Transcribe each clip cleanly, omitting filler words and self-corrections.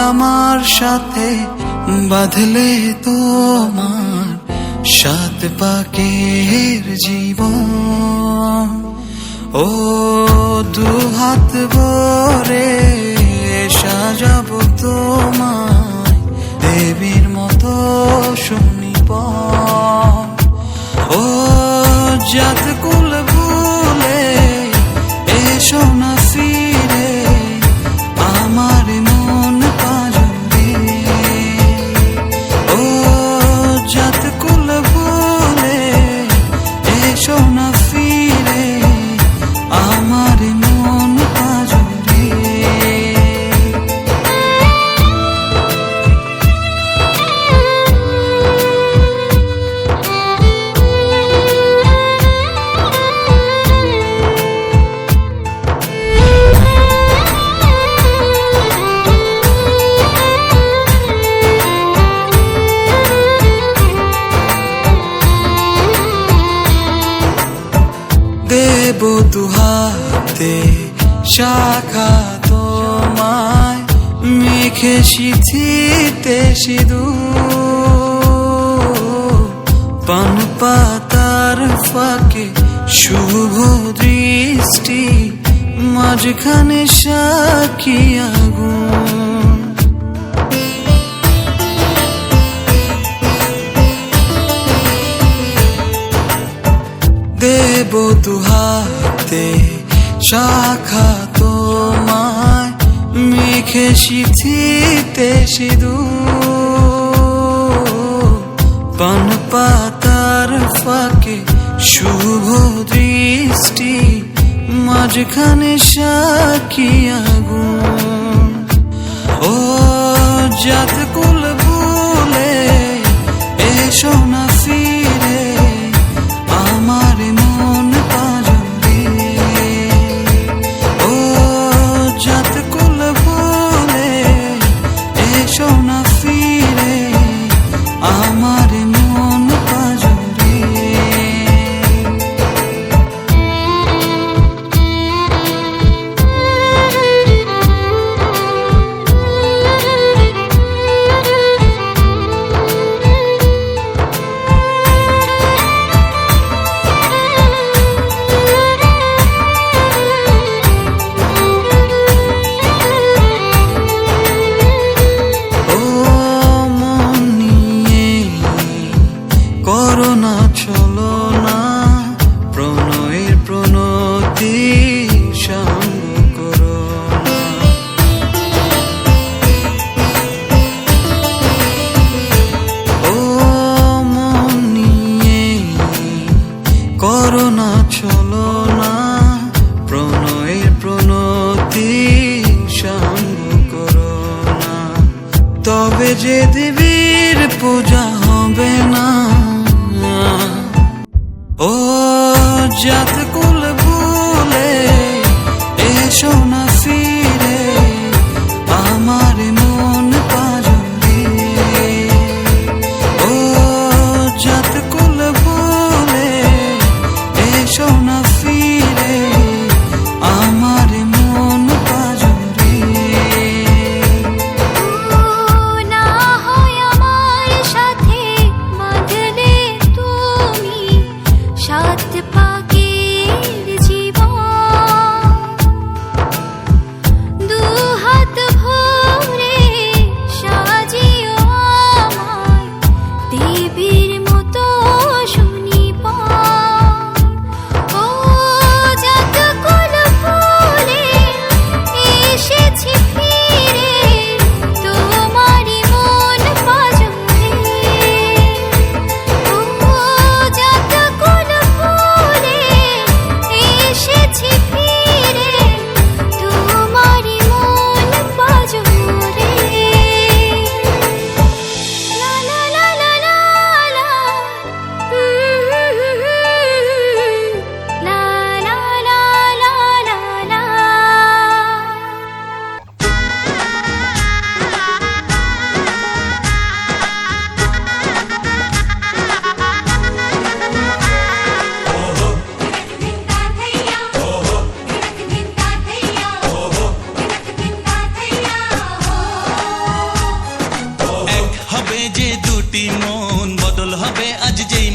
আমার সাথে বাঁধলে তোমার সাত পাকের জীবন। ও দুহাত ভরে সাজাবো তোমায় দেবীর মতো সুনিপন। ও জাত কুল ভুলে এসো না ফিরে আমার মন পাজরে। ও জাত কুল ভুলে এসো না ফিরে আমার মন পাজরে। দেব দুহাতে শাখা তোমায় মেখে সিঁথিতে সিঁদুর। পান পাতার ফাঁকে শুভ দৃষ্টি মাঝখানে সাক্ষী আগুন। দেব দুহাতে শাখা তোমায় মেখে সিঁথিতে সিঁদুর। পান পাতার ফাঁকে শুভ দৃষ্টি মাঝখানে সাক্ষী আগুন। ও জাত কুল ভুলে এসো না ফিরে আমার মন পাজরে। ও জাত কুল ভুলে এসো না ফিরে আমার মন পাজরে। করোনা চলো না প্রণয়ের প্রণতি সঙ্গ করো না। ও মন নিয়ে করোনা চলো না প্রণয়ের প্রণতি সঙ্গ করো না। তবে যে দেবীর পূজা হবে না। ও জাত কুল ভুলে এসো না ফিরে আমার মন পাজরে। ও জাত কুল ভুলে এসো না ফিরে আমার মন পাজরে। না হয় আমার সাথে বাঁধলে তুমি সাত পাকের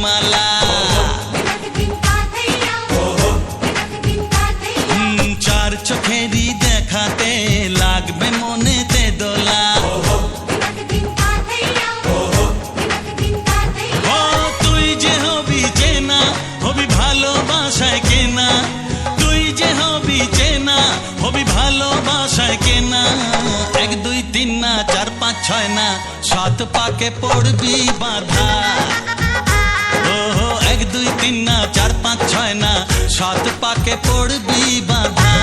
মালা। চার চোখেরই দেখাতে লাগবে মনেতে দোলা। ও তুই যে হবি চেনা, হবি ভালোবাসায় কেনা। তুই যে হবি চেনা, হবি ভালোবাসায় কেনা। 1 2 3 না 4 5 6 না 7 পাকে পড়বি বাঁধা। ও 1 2 3 না 4 5 6 না 7 পাকে পড়বি বাঁধা।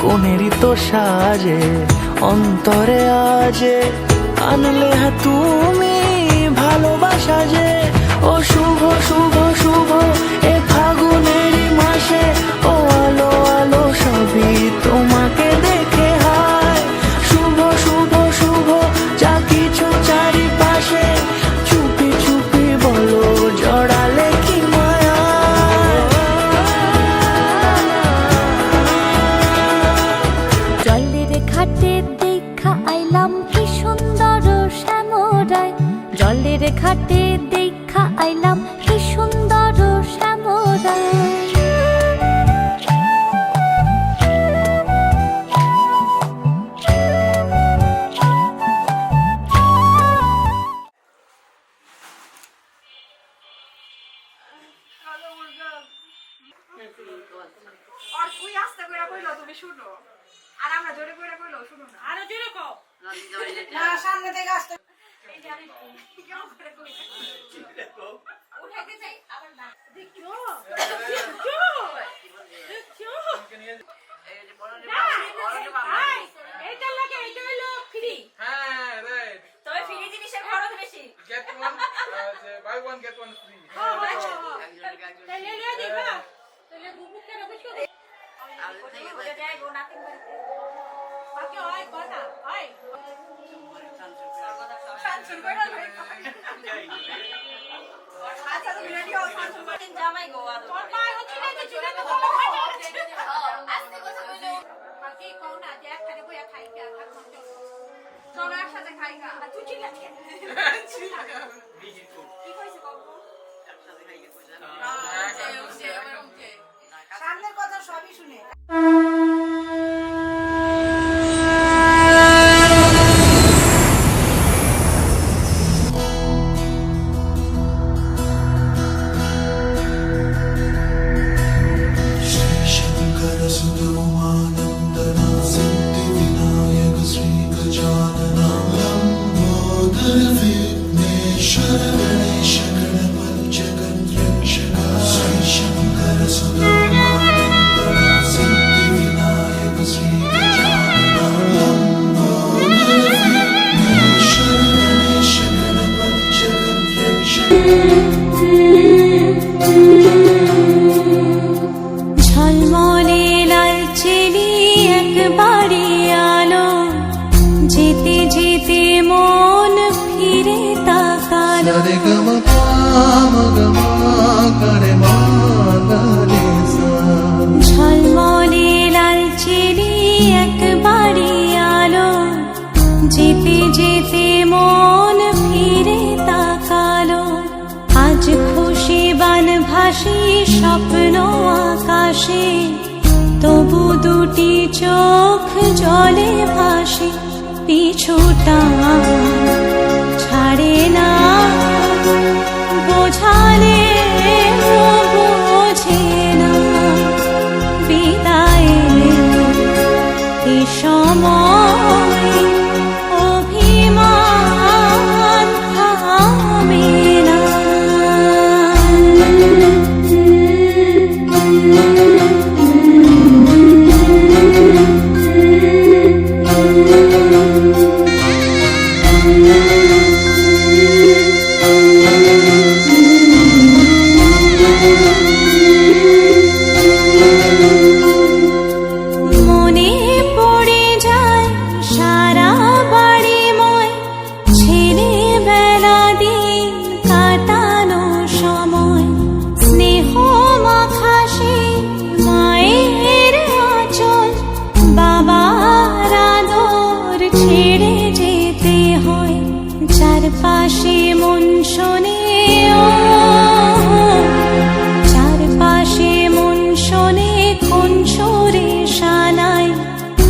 কোনেরই তো সাজে অন্তরে আজে আনলে হ্যাঁ তুমি ভালোবাসা যে। ও শুভ শুভ শুভ এ ফাগুনেরই মাসে, ও আলো আলো সবই তোমাকে দেখে হায়। শুভ শুভ শুভ যা কিছু চারিপাশে, চুপি চুপি বলো জড়ালে কি মায়া। জলের ঘাটে দেখা আইলাম কি সুন্দর শ্যামরায়। জলের ঘাটে দেখা আইলাম কি সুন্দর শ্যামরায়। আর তুই আস্তে করে কইলো তুমি শুনো, আর আমরা জোরে করে কইলো শুনো না। আরো জোরে কও না, সামনে থেকে আসতে এই যে আমি কেমন করে কই উঠাইতে যাই আবার না দেখছো দেখছো দেখছো এই যে বড় এইটা লাগে, এইটা হলো ফ্রি। হ্যাঁ রাইট, তবে ফ্রি জিনিসের খরচ বেশি। Get one buy one get one free. তাহলে লিয়ে দিবা, তাহলে বুবুকে রবিশ করে আর থেকে ওটা যাই গো নাতিন বাড়িতে বাকি হয় কথা হয় শান্তর কইরা লই আচ্ছা তুমি রেডি হও শান্তর করে জামাই গো আর তোর পায় হচ্ছে না যে চলে তো বলো আস্তে কথা কইলো বাকি কোন না যে একখানে বইয়া খাই কা থাকুন চলো একসাথে খাই কা আর তুই চিল্লা কি কইছে বাবু একসাথে খাই কইছে না সামনের কথা সবই শুনে ঝলমলে লাল চেলি একবারে আলো যেতে যেতে মন ফিরে তাকালো ঝলমলে লাল চেলি একবারে আলো যেতে যেতে মন ফিরে তাকালো আজ খুশি বান ভাসি স্বপ্ন আকাশে তবু দুটি চোখ জলে ভাসে পিছুটা ছাড়ে না বোঝালে বোঝে না বিদায় এ সময় অভিমান থামে না মনে পড়ে যায় সারা বাড়িময় ছেলেবেলা দিন কাটানো সময় স্নেহ মাখাসে মায়ের আঁচল বাবার আদর ছেড়ে যেতে হয় চারপাশে মন শোনে চারপাশে মন শোনে কোন সুরে শানাই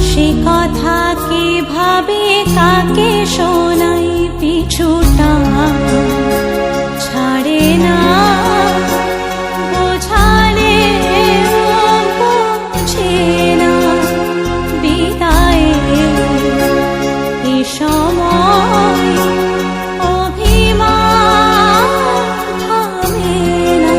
সে কথা কে ভাবে কাকে শোনাই পিছুটা ছাড়ে না বোঝালে বোঝে না বিদায় এ সময় অভিমান থামে না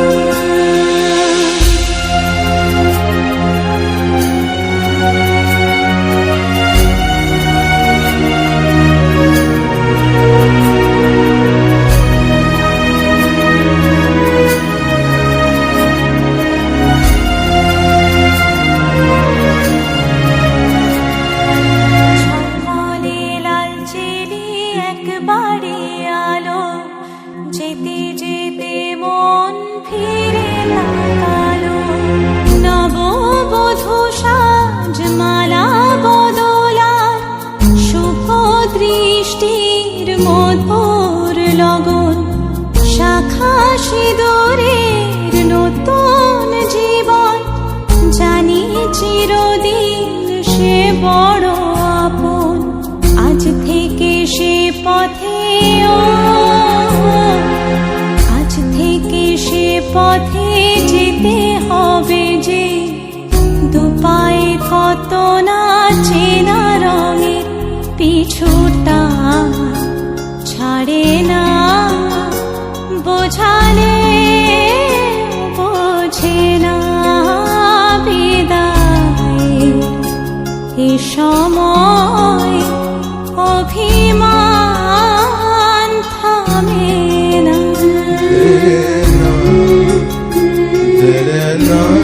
ঝলমলে লাল চেলি একবারে আলো যেতে যেতে মন ফিরে তাকালো নববধূ সাজ মালা বদলার শুভ দৃষ্টির মধুর লগন শাখা সিঁদুরের নতুন জীবন জানি চিরদিন সে বড় আপন আজ থেকে সে পথে আজ থেকে সে পথে যেতে হবে যে দুপায়ে কত না চেনা রঙের পিছুটা ছাড়ে না বোঝালে বোঝে না বিদায় এ সময় অভিমান থামে না Did it not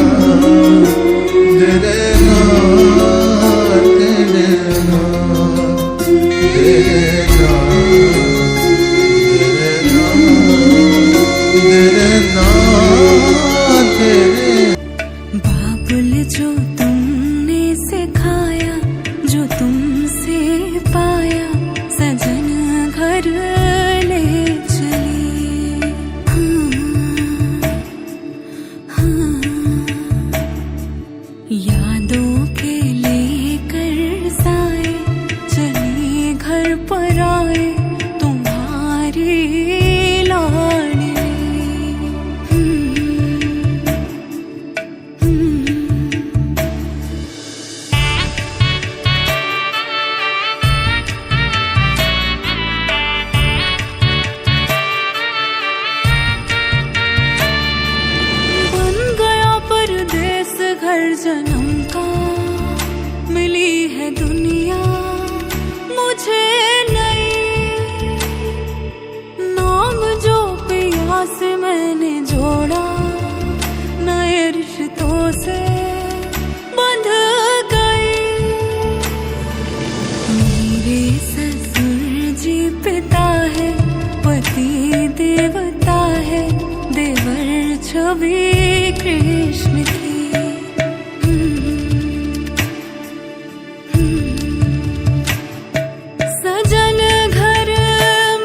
पास मैंने जोड़ा, नए रिश्तों से बंध गई। मेरे ससुर जी पिता है, पति देवता है, देवर छवि कृष्ण की। सजन घर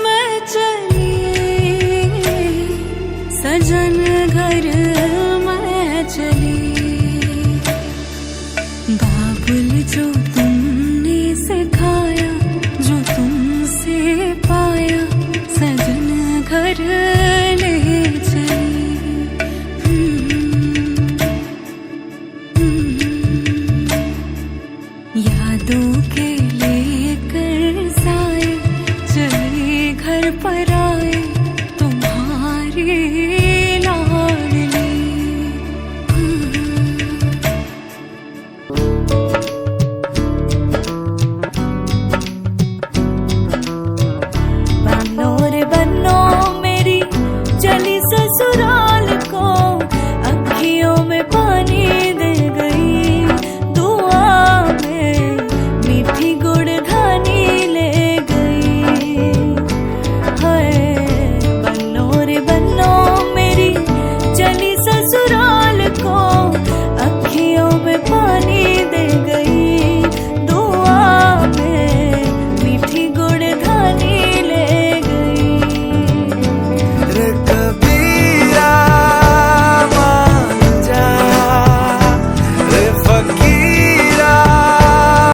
में चली, सजन